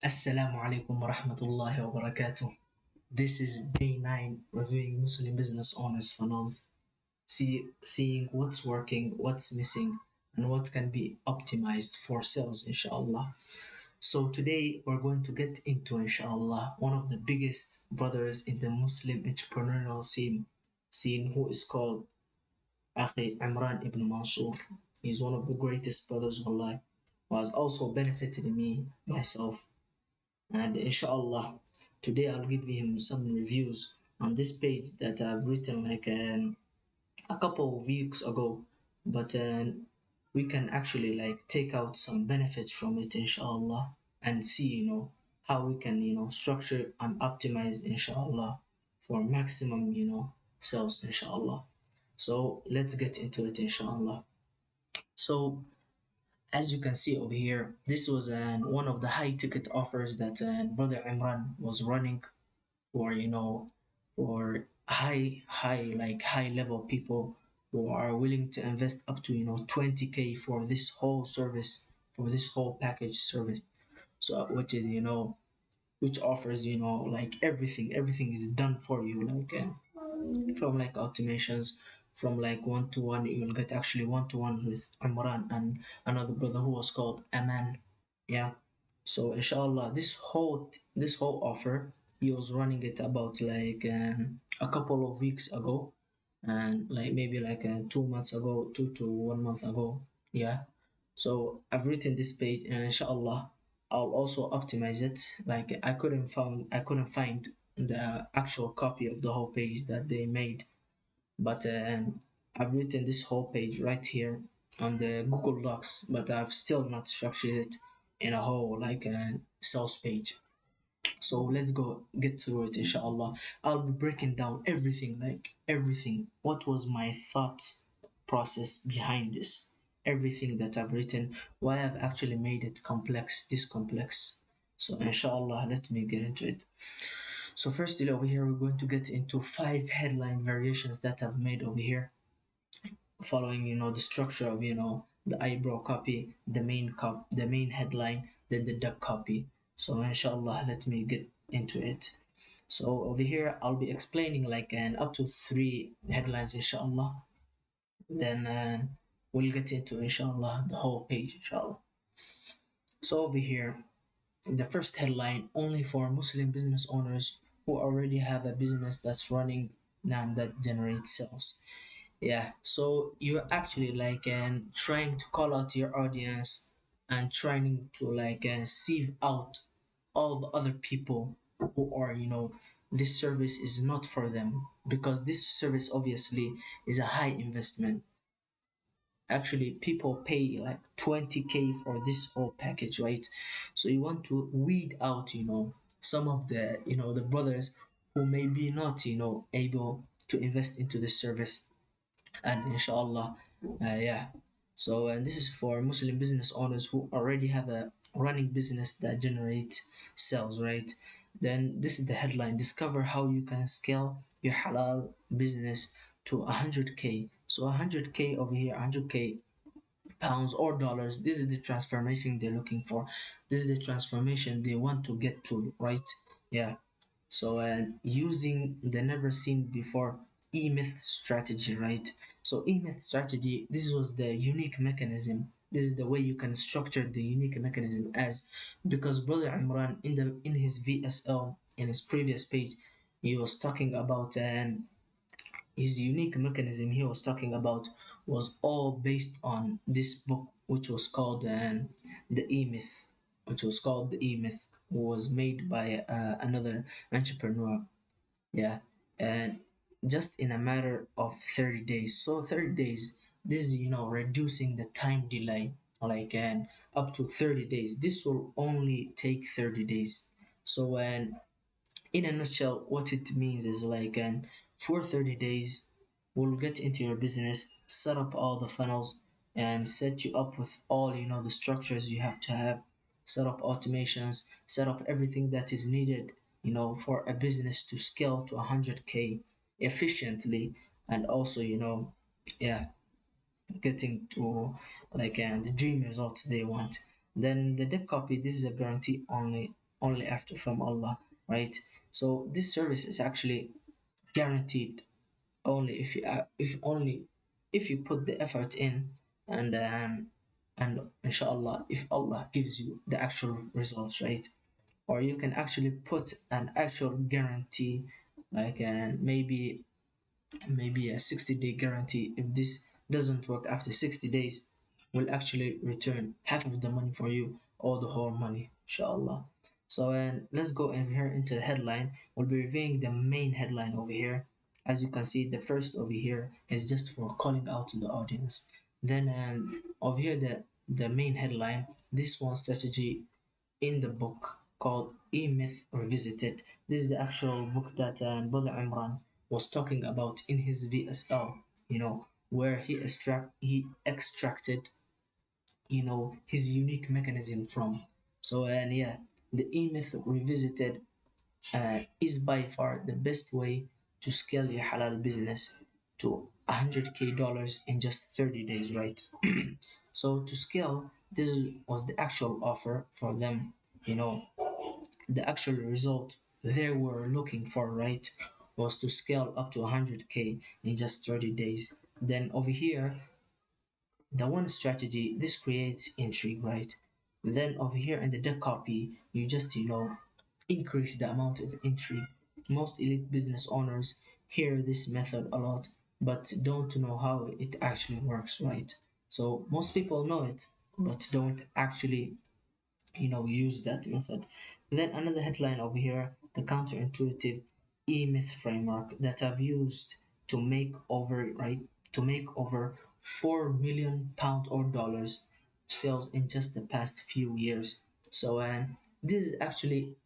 Assalamu alaikum wa rahmatullahi wa barakatuh. This is day 9 reviewing Muslim business owners funnels, seeing what's working, what's missing, and what can be optimized for sales, inshallah. So, today we're going to get into, inshallah, one of the biggest brothers in the Muslim entrepreneurial scene who is called Akhi Imran ibn Mansour. He's one of the greatest brothers of Allah, who has also benefited me, myself, and inshallah today I'll give him some reviews on this page that I've written like a couple of weeks ago, but we can actually like take out some benefits from it, inshallah, and see how we can structure and optimize, inshallah, for maximum sales, inshallah. So let's get into it, inshallah. So as you can see over here, this was one of the high ticket offers that Brother Imran was running for, for high level people who are willing to invest up to 20K for this whole service, for this whole package service. So which is which offers like everything is done for you, like from like automations, from like one to one. You'll get actually one to one with Imran and another brother who was called Aman. Yeah. So inshallah, this whole offer, he was running it about like a couple of weeks ago, and like maybe like 2 months ago, 2 to 1 month ago. Yeah. So I've written this page, and inshallah I'll also optimize it. Like I couldn't find the actual copy of the whole page that they made, but I've written this whole page right here on the Google Docs, but I've still not structured it in a whole like a sales page. So let's go get through it, inshallah. I'll be breaking down everything, like everything. What was my thought process behind this? Everything that I've written, why I've actually made it complex, this complex. So inshallah, let me get into it. So firstly, over here, we're going to get into 5 headline variations that I've made over here, following the structure of the eyebrow copy, the main headline, then the duck copy. So inshallah, let me get into it. So over here I'll be explaining like an up to 3 headlines, inshallah. Then we'll get into, inshallah, the whole page, inshallah. So over here, the first headline: only for Muslim business owners who already have a business that's running and that generates sales. Yeah, so you're actually like trying to call out your audience and trying to like sieve out all the other people who are this service is not for them, because this service obviously is a high investment. Actually people pay like 20K for this whole package, right? So you want to weed out some of the the brothers who may be not able to invest into this service, and inshallah, yeah. So this is for Muslim business owners who already have a running business that generates sales, right? Then this is the headline: discover how you can scale your halal business to 100K. So 100K over here, 100K pounds or dollars. This is the transformation they're looking for. This is the transformation they want to get to, right? Yeah. So using the never seen before E-myth strategy, right? So E-myth strategy, this was the unique mechanism. This is the way you can structure the unique mechanism, as because Brother Imran in his VSL, in his previous page, he was talking about his unique mechanism he was talking about was all based on this book, which was called the E-myth, which was called the E-myth, was made by another entrepreneur. Yeah, and just in a matter of 30 days. So 30 days, this is reducing the time delay, like and up to 30 days. This will only take 30 days. So when in a nutshell, what it means is like for 30 days we'll get into your business, set up all the funnels, and set you up with all the structures you have to have, set up automations, set up everything that is needed for a business to scale to 100K efficiently, and also yeah, getting to like the dream results they want. Then the dip copy, this is a guarantee only only after from Allah, right? So this service is actually guaranteed only if only if you put the effort in, and inshallah if Allah gives you the actual results, right? Or you can actually put an actual guarantee, like maybe a 60-day guarantee. If this doesn't work after 60 days, will actually return half of the money for you or the whole money, inshallah. So let's go in here into the headline. We'll be reviewing the main headline over here. As you can see, the first over here is just for calling out to the audience. Then over here, the main headline, this one strategy in the book called E-Myth Revisited. This is the actual book that Brother Imran was talking about in his VSL, where he extracted, his unique mechanism from. So, and yeah, the E-Myth Revisited is by far the best way to scale your halal business to 100k dollars in just 30 days, right? So to scale, this was the actual offer for them, you know, the actual result they were looking for, right, was to scale up to 100k in just 30 days. Then over here, the one strategy, this creates intrigue, right? Then over here in the deck copy, you just, increase the amount of intrigue. Most elite business owners hear this method a lot, but don't know how it actually works, right? So most people know it, but don't actually, use that method. Then another headline over here, the counterintuitive E-Myth framework that I've used to make over, right, to make over £4 million or dollars sales in just the past few years. So this is actually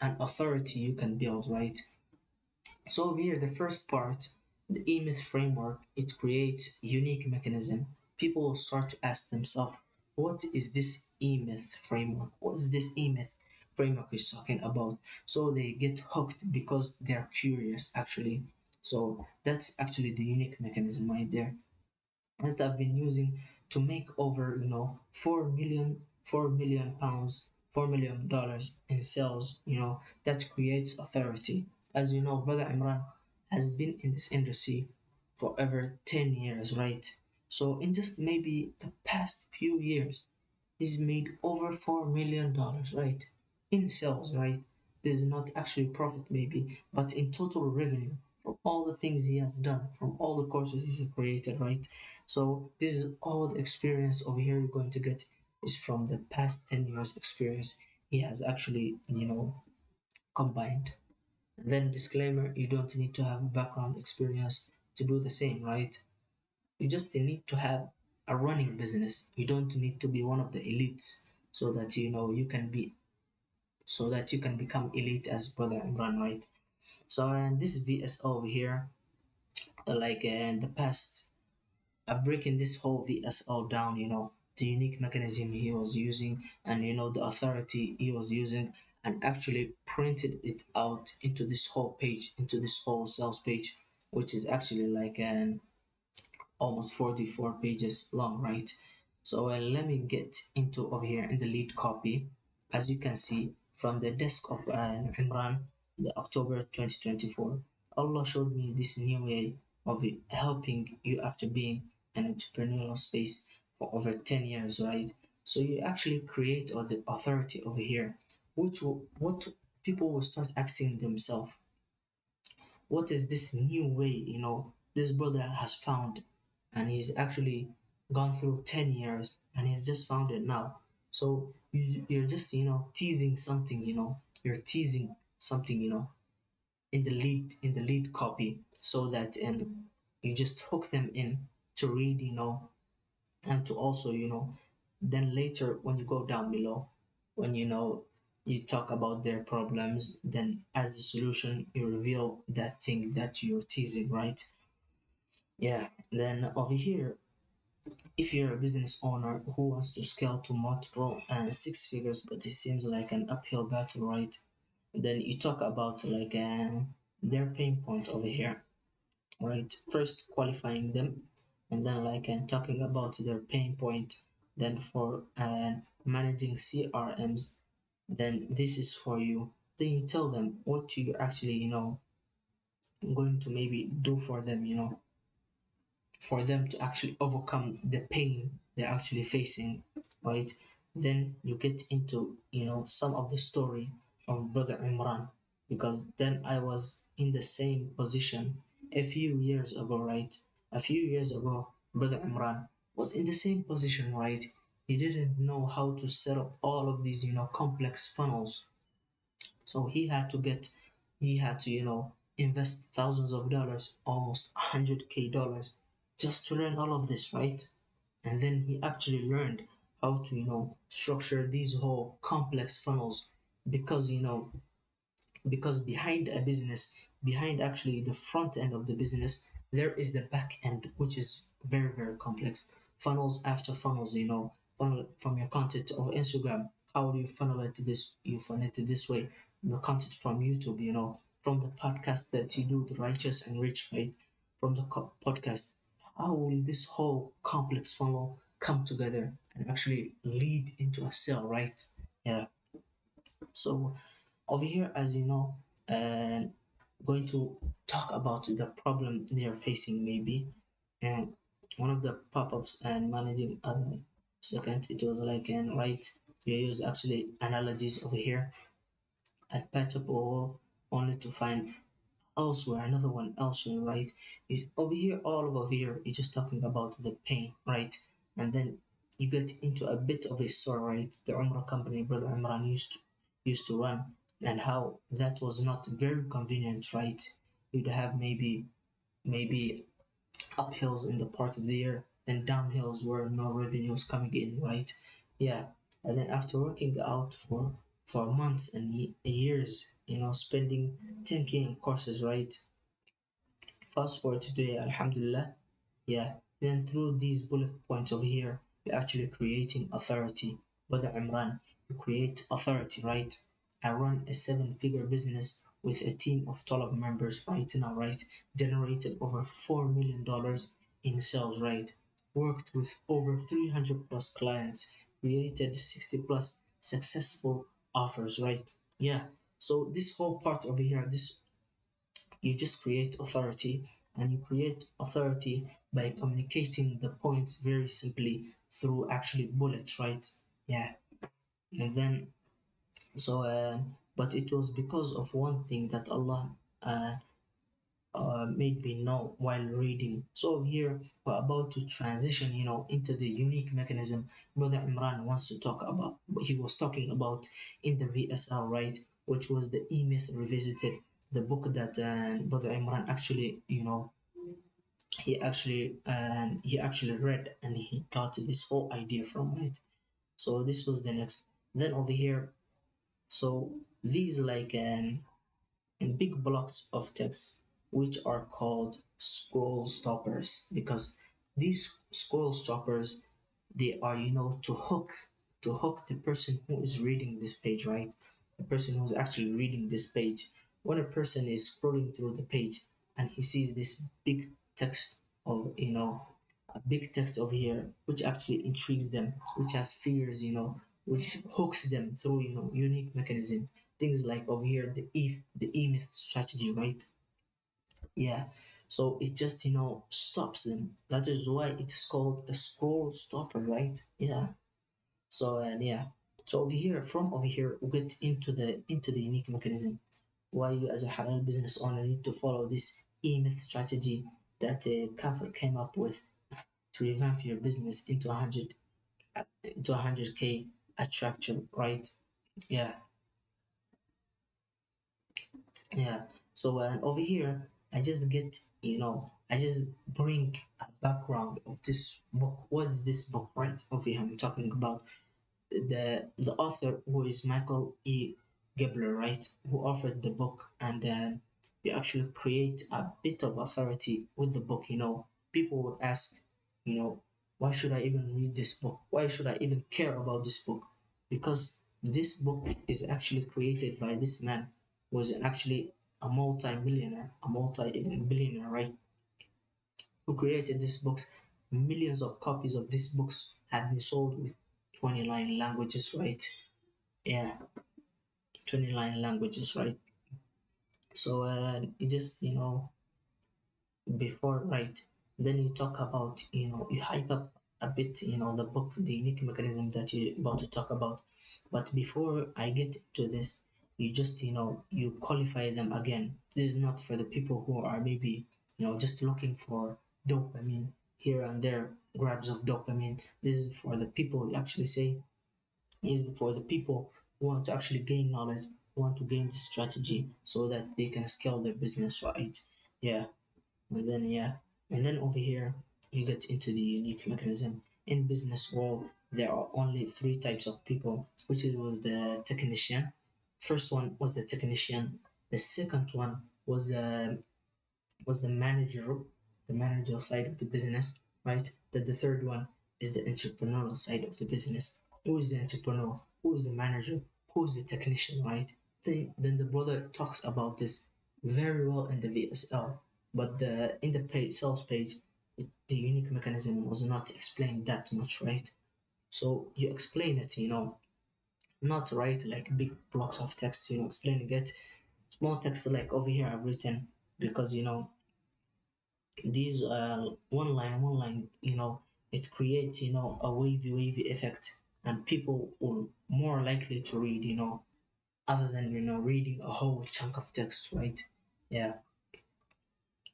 an authority you can build, right? So over here, the first part, the E-Myth framework, it creates unique mechanism. People will start to ask themselves, what is this E-Myth framework? What is this E-Myth framework is talking about? So they get hooked because they're curious, actually. So that's actually the unique mechanism right there that I've been using to make over, 4 million pounds, $4 million in sales, that creates authority. As you know, Brother Imran has been in this industry for over 10 years, right? So in just maybe the past few years, he's made over $4 million, right? In sales, right? This is not actually profit maybe, but in total revenue from all the things he has done, from all the courses he's created, right? So this is all the experience over here you're going to get is from the past 10 years experience he has actually, combined. And then disclaimer, you don't need to have background experience to do the same, right? You just need to have a running business. You don't need to be one of the elites so that you can become elite as Brother Imran, right? So and this VSO over here, like in the past, I'm breaking this whole VSO down, the unique mechanism he was using and the authority he was using, and actually printed it out into this whole page, into this whole sales page, which is actually like an almost 44 pages long, right? So let me get into over here in the lead copy. As you can see from the desk of Imran, the October 2024, Allah showed me this new way of helping you after being an entrepreneurial space for over 10 years, right? So you actually create the authority over here, what people will start asking themselves, what is this new way, this brother has found, and he's actually gone through 10 years and he's just found it now. So you're just, teasing something, you're teasing something, in the lead copy, so that you just hook them in to read, and to also, then later when you go down below, when you talk about their problems, then as a solution you reveal that thing that you're teasing, right? Yeah. Then over here, if you're a business owner who wants to scale to multiple and six figures, but it seems like an uphill battle, right? Then you talk about like their pain point over here, right? First qualifying them, and then like talking about their pain point. Then for managing CRMs, then this is for you. Then you tell them what you actually, going to maybe do for them, for them to actually overcome the pain they're actually facing, right? Then you get into, some of the story of Brother Imran, because then I was in the same position a few years ago, right? A few years ago, Brother Imran was in the same position, right? He didn't know how to set up all of these, complex funnels. So he had to, invest thousands of dollars, almost 100K dollars, just to learn all of this, right? And then he actually learned how to, structure these whole complex funnels, because, because behind a business, behind actually the front end of the business, there is the back end, which is very, very complex. Funnels after funnels, funnel from your content of Instagram. How do you funnel it to this? You funnel it this way. Your content from YouTube, from the podcast that you do, the righteous and rich, right? From the podcast, how will this whole complex funnel come together and actually lead into a sale, right? Yeah. So over here, as you know, and going to talk about the problem they are facing maybe. And one of the pop-ups and managing second, it was like, and right, you use actually analogies over here at Petable, only to find elsewhere another one elsewhere, right? Over here, all over here, you're just talking about the pain, right? And then you get into a bit of a story, right? The Umrah company Brother Imran used to run, and how that was not very convenient, right? You'd have maybe uphills in the part of the year and downhills where no revenue is coming in, right? Yeah. And then after working out for months and years, spending 10K in courses, right? Fast forward today, Alhamdulillah. Yeah. Then through these bullet points over here, you're actually creating authority. Brother Imran, you create authority, right? I run a seven-figure business with a team of 12 members right now, right? Generated over $4 million in sales, right? Worked with over 300 plus clients, created 60 plus successful offers, right? Yeah. So this whole part over here, this you just create authority, and you create authority by communicating the points very simply through actually bullets, right? Yeah. And then so but it was because of one thing that Allah uh, made me know while reading. So here we're about to transition, into the unique mechanism Brother Imran wants to talk about. He was talking about in the VSL, right? Which was the E-Myth Revisited, the book that Brother Imran actually, he actually read, and he got this whole idea from it. So this was the next. Then over here, so these like and big blocks of text, which are called scroll stoppers, because these scroll stoppers, they are, to hook the person who is reading this page, right? The person who's actually reading this page. When a person is scrolling through the page and he sees this big text of, a big text over here, which actually intrigues them, which has fears, which hooks them through, unique mechanism. Things like over here, the E-myth strategy, right? Yeah. So it just, stops them. That is why it is called a scroll stopper, right? Yeah. So and yeah. So over here, we get into the unique mechanism. Why you as a halal business owner need to follow this E-myth strategy that Kafir came up with to revamp your business into 100K attraction, right? Yeah. Yeah. So over here, I just bring a background of this book. What is this book, right? Over here, I'm talking about the author, who is Michael E. Gabler, right? Who authored the book, and you actually create a bit of authority with the book. People would ask, you know, why should I even read this book? Why should I even care about this book? Because this book is actually created by this man who was actually a multi-millionaire, a multi-billionaire, right? Who created these books. Millions of copies of these books have been sold with 29 languages, right? Yeah. 29 languages, right? So you just, before, right, then you talk about, you hype up a bit, the book, the unique mechanism that you're about to talk about. But before I get to this, you just, you qualify them again. This is not for the people who are maybe, just looking for dopamine here and there, grabs of dopamine. This is for the people, you actually say, is for the people who want to actually gain knowledge, who want to gain this strategy so that they can scale their business, right? Yeah. And then over here you get into the unique mechanism. In business world, there are only three types of people, which was the technician. First one was the technician. The second one was the manager, the manager side of the business, right? Then the third one is the entrepreneurial side of the business. Who is the entrepreneur? Who is the manager? Who is the technician, right? Then the brother talks about this very well in the VSL, but in the sales page, the unique mechanism was not explained that much, right? So you explain it, not write like big blocks of text, explaining it. Small text like over here I've written because these one line, it creates, a wavy effect, and people will more likely to read, other than, reading a whole chunk of text, right? Yeah.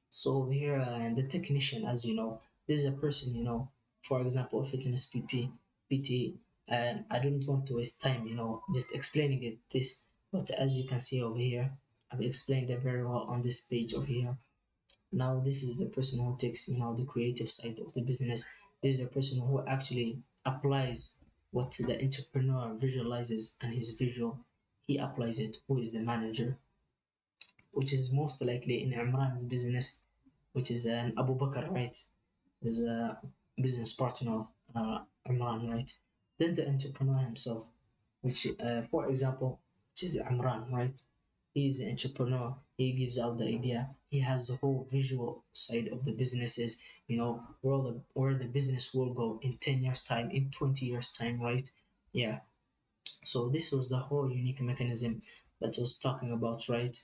So over here, the technician, as you know, this is a person, for example, a fitness PT, and I don't want to waste time, just explaining it this, but as you can see over here, I've explained it very well on this page over here. Now this is the person who takes, the creative side of the business. This is the person who actually applies what the entrepreneur visualizes and his visual, he applies it. Who is the manager, which is most likely in Imran's business, which is an Abu Bakr, right? Is a business partner of Imran, right? Then the entrepreneur himself, which, for example, which is Imran, right? He is an entrepreneur. He gives out the idea. He has the whole visual side of the businesses, where the business will go in 10 years time, in 20 years time, right? Yeah. So this was the whole unique mechanism that I was talking about, right?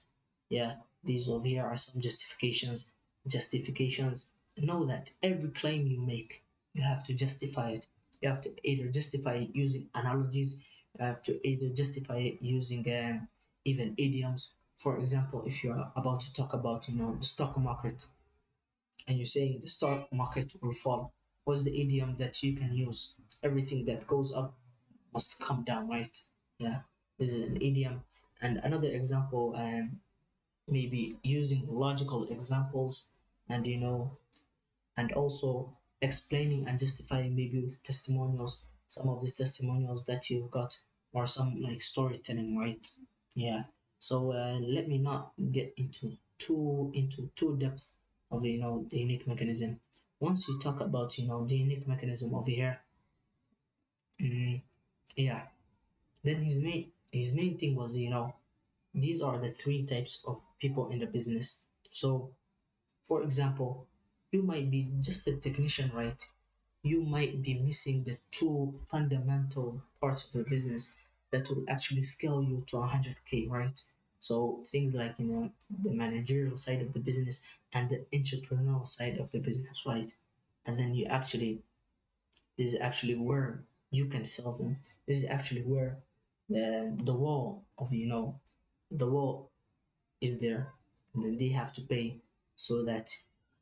Yeah. These over here are some justifications. Justifications. Know that every claim you make, you have to justify it. You have to either justify it using analogies. You have to either justify it using even idioms. For example, if you're about to talk about, the stock market, and you say the stock market will fall, what's the idiom that you can use? Everything that goes up must come down, right? Yeah, this is an idiom. And another example, maybe using logical examples, and and also explaining and justifying, maybe with testimonials, some of the testimonials that you've got, or some like storytelling, right? Yeah. So let me not get into too depth of, the unique mechanism. Once you talk about, the unique mechanism over here, mm, yeah, then his main thing was, these are the three types of people in the business. So for example, you might be just a technician, right? You might be missing the two fundamental parts of the business that will actually scale you to 100K, right? So things like, the managerial side of the business and the entrepreneurial side of the business, right? And then this is actually where you can sell them. This is actually where the wall of, the wall is there, and then they have to pay so that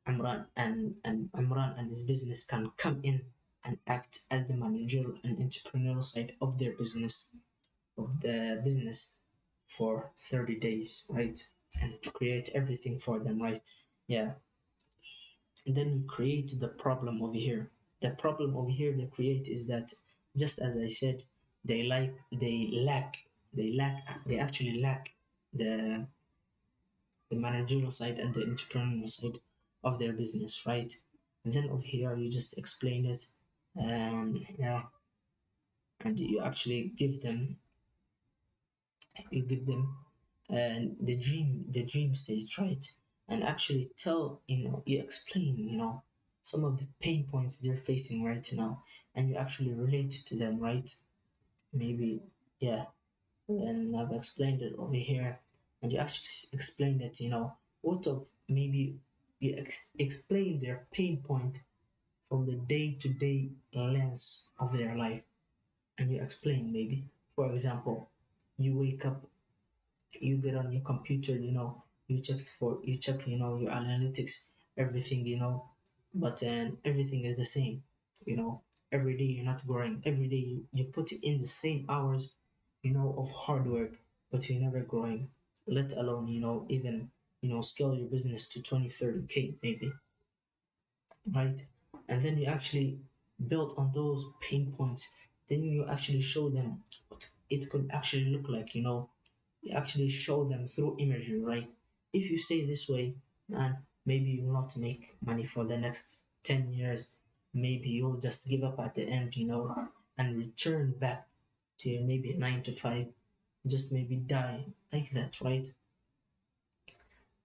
Imran and his business can come in and act as the managerial and entrepreneurial side of their business, for 30 days, right? And to create everything for them, right? Yeah. And then we create the problem over here. The problem over here they create is that, just as I said, they actually lack the managerial side and the entrepreneurial side of their business, right? And then over here you just explain it, and yeah, and you give them the dream stage, right? And actually tell, you explain, some of the pain points they're facing right now, and you actually relate to them, right? Maybe, yeah. and I've explained it over here, and you actually explained it, what of maybe you explain their pain point from the day-to-day lens of their life, and you explain maybe, for example, you wake up, you get on your computer, you check, your analytics, everything, but everything is the same, you know, every day you're not growing, every day you put in the same hours, of hard work, but you're never growing, let alone, even, scale your business to 20, 30K maybe, right? And then you actually build on those pain points, then you actually show them what it could actually look like, you actually show them through imagery, right? If you stay this way, man, maybe you will not make money for the next 10 years. Maybe you'll just give up at the end, and return back to maybe a 9 to 5, just maybe die like that, right?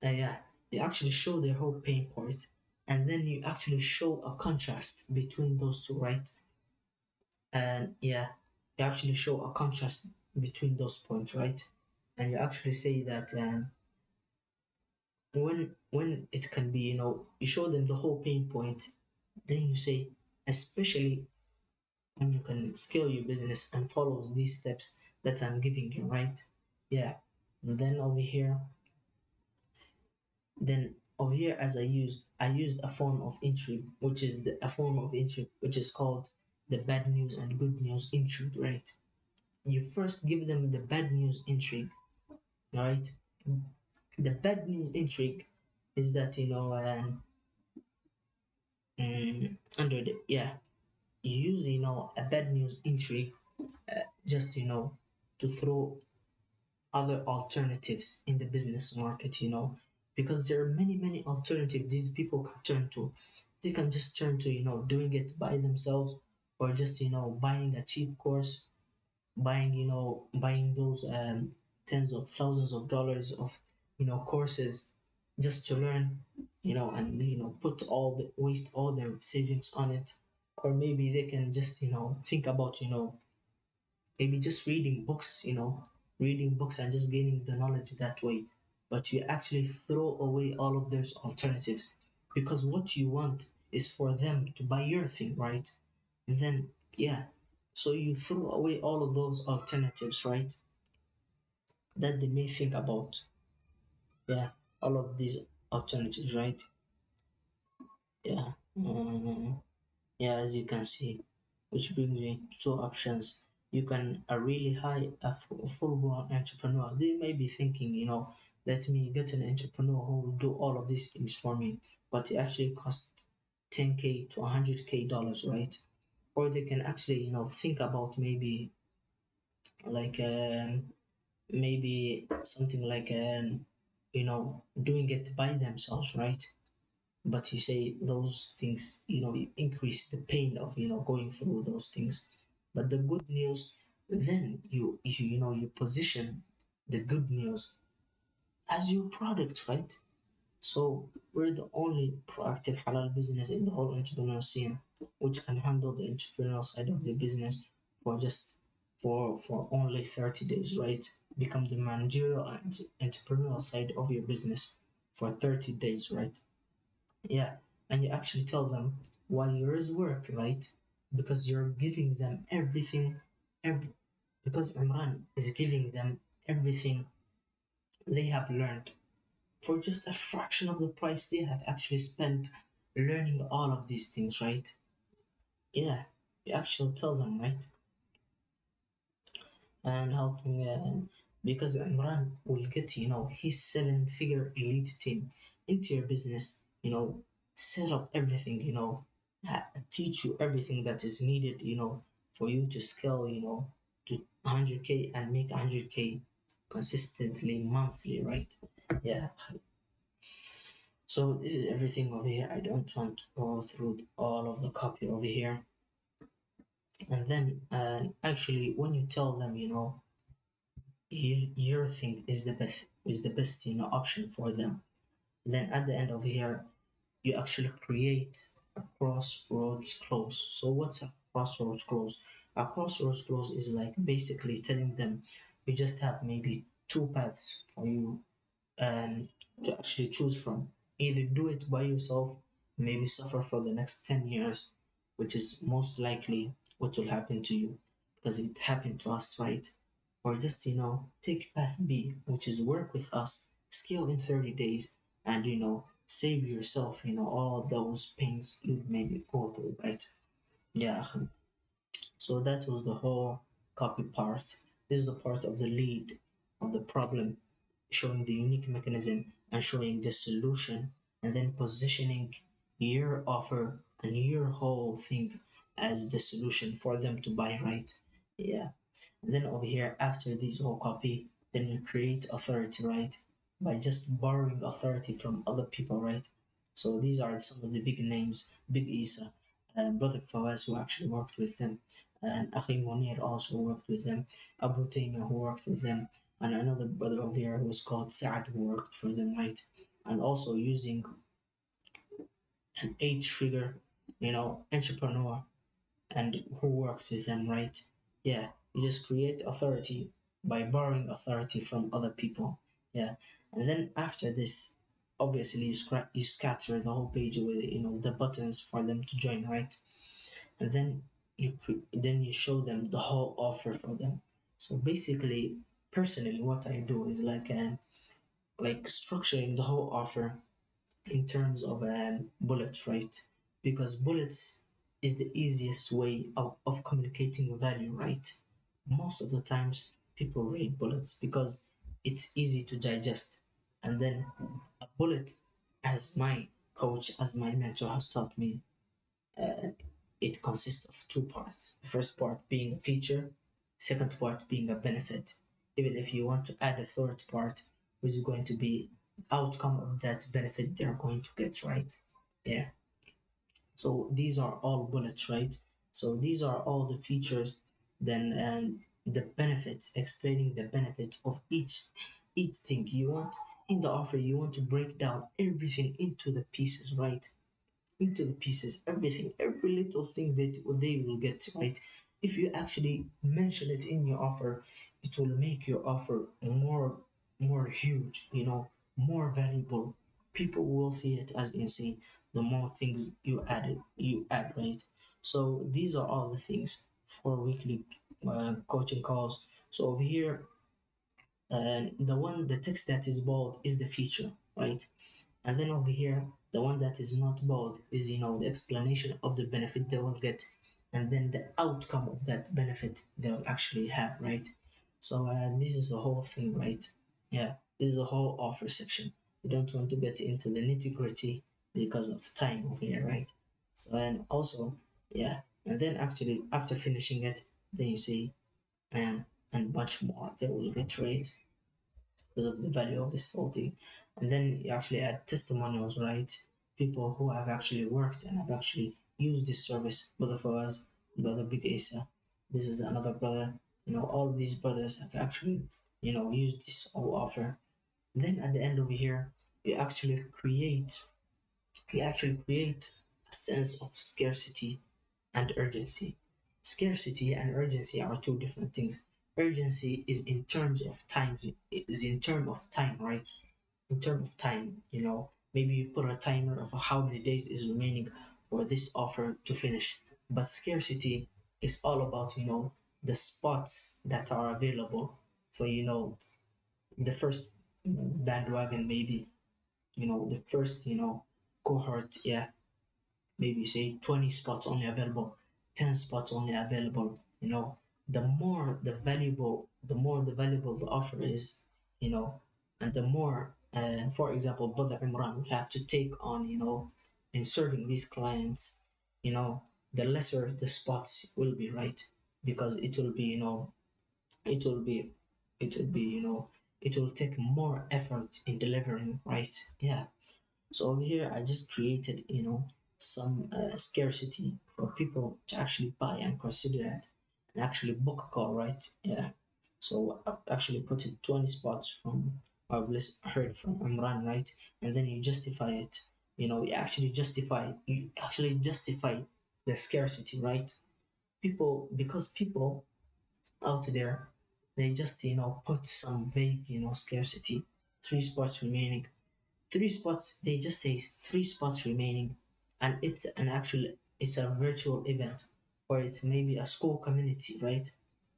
Yeah, you actually show their whole pain point, and then you actually show a contrast between those two, right? And yeah, you actually show a contrast between those points, right? And you actually say that when it can be, you show them the whole pain point, then you say, especially when you can scale your business and follow these steps that I'm giving you, right? Yeah. And then over here, as I used a form of intrigue, which is a form of intrigue which is called the bad news and good news intrigue, right? You first give them the bad news intrigue, right? The bad news intrigue is that, under the, yeah, you use, a bad news intrigue, just, to throw other alternatives in the business market, because there are many, many alternatives these people can turn to. They can just turn to, doing it by themselves, or just, buying a cheap course, buying those tens of thousands of dollars of, courses just to learn, and, put all the waste all their savings on it. Or maybe they can just, think about, maybe just reading books and just gaining the knowledge that way. But you actually throw away all of those alternatives, because what you want is for them to buy your thing, right? And then, yeah, so you throw away all of those alternatives, right? That they may think about. Yeah, all of these alternatives, right? Yeah. Yeah, as you can see, which brings me to two options. You can a really high, a full-blown entrepreneur. They may be thinking, let me get an entrepreneur who will do all of these things for me, but it actually costs 10K to 100K dollars, right? Or they can actually, think about maybe like maybe something like doing it by themselves, right? But you say those things, increase the pain of, going through those things. But the good news, then you position the good news as your product, right? So we're the only proactive halal business in the whole entrepreneurial scene, which can handle the entrepreneurial side of the business for just for only 30 days, right? Become the managerial and entrepreneurial side of your business for 30 days, right? Yeah, and you actually tell them why yours work, right? Because you're giving them everything, every, because Imran is giving them everything they have learned for just a fraction of the price they have actually spent learning all of these things, right? Yeah, you actually tell them, right? And helping, because Imran will get, his 7-figure elite team into your business, set up everything, teach you everything that is needed, for you to scale, to 100K and make 100K consistently monthly, right? Yeah. So this is everything over here. I don't want to go through all of the copy over here. And then actually when you tell them, your thing is the best, option for them, then at the end of here you actually create a crossroads close. So what's a crossroads close? A crossroads close is like basically telling them You just have maybe two paths for you and to actually choose from. Either do it by yourself, maybe suffer for the next 10 years, which is most likely what will happen to you because it happened to us, right? Or just, take path B, which is work with us, scale in 30 days, and, save yourself, all those pains you maybe go through, right? Yeah, so that was the whole copy part. This is the part of the lead of the problem, showing the unique mechanism and showing the solution, and then positioning your offer and your whole thing as the solution for them to buy, right? Yeah. And then over here, after this whole copy, then you create authority, right? By just borrowing authority from other people, right? So these are some of the big names, Big Isa, Brother Fawaz who actually worked with them, and Akhi Munir also worked with them, Abu Taymiyyah who worked with them, and another brother over here who was called Saad who worked for them, right? And also using an H figure, entrepreneur and who worked with them, right? Yeah, you just create authority by borrowing authority from other people. Yeah, and then after this, obviously you scatter the whole page with the buttons for them to join, right? And then then you show them the whole offer for them. So basically, personally, what I do is like structuring the whole offer in terms of bullets, right? Because bullets is the easiest way of communicating value, right? Most of the times people read bullets because it's easy to digest. And then a bullet, as my coach, as my mentor has taught me, uh, it consists of two parts. The first part being a feature, second part being a benefit. Even if you want to add a third part, which is going to be outcome of that benefit they're going to get, right? Yeah. So these are all bullets, right? So these are all the features, then the benefits, explaining the benefit of each thing you want in the offer. You want to break down everything into the pieces, right? Into the pieces, everything, every little thing that they will get, right? If you actually mention it in your offer, it will make your offer more huge, more valuable. People will see it as insane the more things you add, right? So these are all the things for weekly coaching calls. So over here, the text that is bold is the feature, right? And then over here, the one that is not bold is, the explanation of the benefit they will get, and then the outcome of that benefit they will actually have, right? So this is the whole thing, right? Yeah, this is the whole offer section. We don't want to get into the nitty gritty because of time over here, right? So and also, yeah, and then actually after finishing it, then you say, and much more they will get, right? Because of the value of this whole thing. And then you actually add testimonials, right? People who have actually worked and have actually used this service, brother Fawaz, brother Big Asa. This is another brother. All of these brothers have actually, used this whole offer. Then at the end over here, you actually create you actually create a sense of scarcity and urgency. Scarcity and urgency are two different things. Urgency is in terms of time, is in term of time, right? In terms of time, maybe you put a timer of how many days is remaining for this offer to finish. But scarcity is all about, the spots that are available for, the first bandwagon, maybe, the first, cohort, yeah, maybe say 20 spots only available, 10 spots only available. The more the valuable the offer is, you know and the more, for example, Brother Imran will have to take on, in serving these clients, you know the lesser the spots will be, right? Because it will be, it will be it will be, it will take more effort in delivering, right? Yeah. So over here, I just created, some scarcity for people to actually buy and consider it and actually book a call, right? Yeah. So I've actually put it 20 spots from heard from Imran, right? And then you actually justify the scarcity, right? Because people out there, They just put some vague scarcity, 3 spots remaining, 3 spots. They just say 3 spots remaining, and it's a virtual event, or it's maybe a school community, right?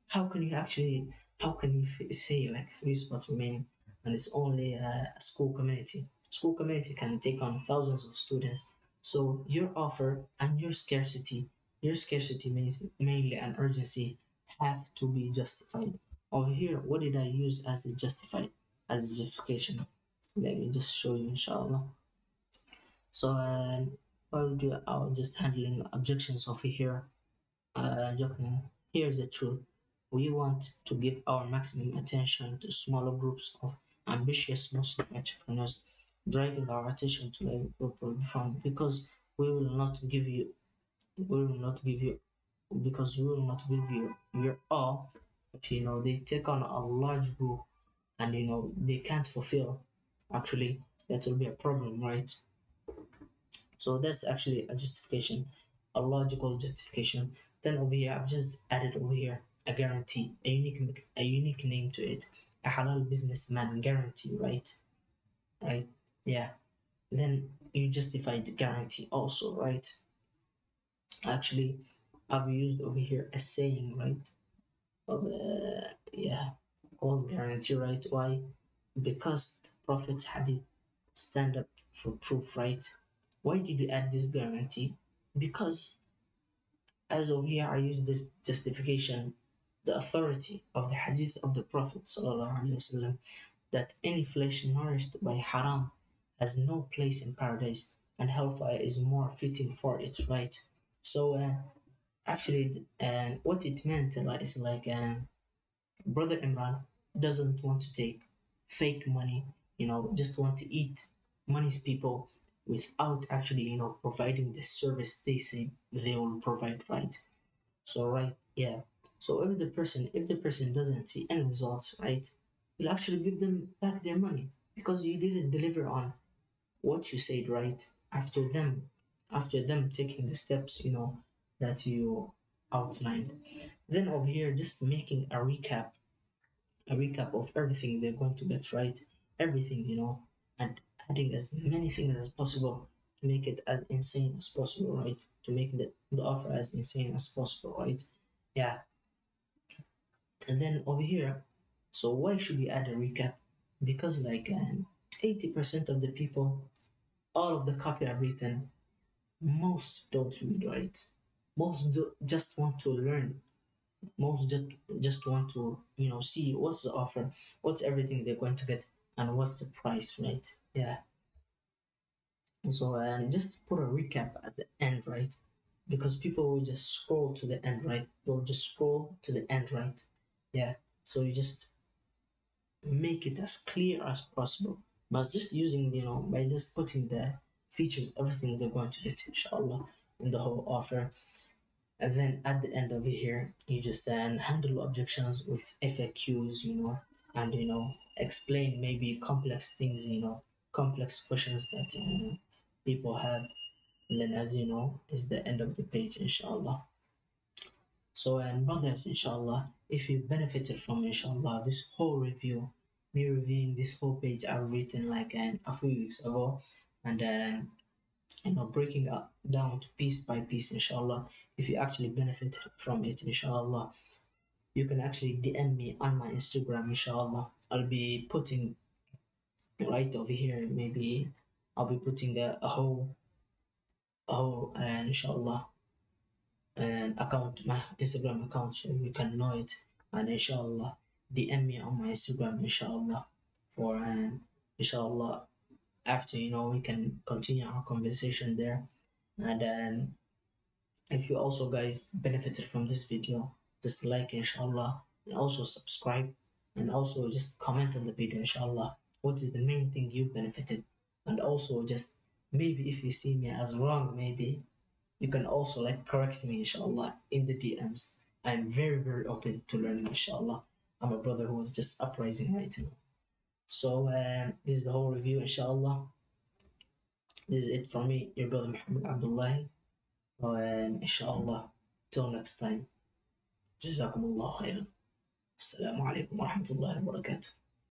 How can you actually how can you say like 3 spots remaining, and it's only a school community? School community can take on thousands of students. So your offer and your scarcity means mainly an urgency, have to be justified. Over here, what did I use as the justified, as the justification? Let me just show you, inshallah. So while do I just handling objections over here, Jochen, here's the truth. We want to give our maximum attention to smaller groups of ambitious Muslim entrepreneurs, driving our attention to a global fund, because we will not give you we will not give you because we will not give you your all if they take on a large group and they can't fulfill. Actually, that will be a problem, right? So that's actually a justification, a logical justification. Then over here, I've just added over here a guarantee, a unique name to it, a halal businessman guarantee, right? Right? Yeah. Then you justify the guarantee also, right? Actually, I've used over here a saying, right? Of yeah, called guarantee, right? Why? Because the Prophet's hadith stand up for proof, right? Why did you add this guarantee? Because as of here, I use this justification, the authority of the hadith of the Prophet ﷺ, that any flesh nourished by haram has no place in paradise, and hellfire is more fitting for it, right? So actually, and what it meant is like Brother Imran doesn't want to take fake money, just want to eat money's people without actually, providing the service they say they will provide, right? So, right, yeah. So if the person doesn't see any results, right, you'll actually give them back their money because you didn't deliver on what you said, right? After them taking the steps, that you outlined. Then over here, just making a recap of everything they're going to get, right, everything, and adding as many things as possible to make it as insane as possible, right, to make the offer as insane as possible, right? Yeah. And then over here, so why should we add a recap? Because like 80% of the people, all of the copy I've written, most don't read, right? Most just want to learn. Most just want to see what's the offer, what's everything they're going to get, and what's the price, right? Yeah. So and just put a recap at the end, right? Because people will just scroll to the end, right? They'll just scroll to the end, right? Yeah. So you just make it as clear as possible, but just using by just putting the features, everything they're going to get, inshallah, in the whole offer. And then at the end over here, you just then handle objections with FAQs, and explain maybe complex things, complex questions that people have. And then, as you know, is the end of the page, inshallah. So, and brothers, inshallah, if you benefited from, inshallah, this whole review, me reviewing this whole page I've written like a few weeks ago, and then breaking up down to piece by piece, inshallah. If you actually benefit from it, inshallah, you can actually DM me on my Instagram, inshallah. I'll be putting right over here, maybe I'll be putting a whole inshallah, an account, my Instagram account, so you can know it. And inshallah, DM me on my Instagram, inshallah, for inshallah, after we can continue our conversation there. And then if you also guys benefited from this video, just like, inshallah, and also subscribe, and also just comment on the video, inshallah, what is the main thing you benefited. And also just maybe if you see me as wrong, maybe you can also like correct me, inshallah, in the DMs. I'm very, very open to learning, inshallah. I'm a brother who is just uprising right now. So this is the whole review, inshallah. This is it from me, your brother Muhammad Abdullahi. And inshallah, till next time. جزاكم الله خيرا. السلام عليكم ورحمة الله وبركاته.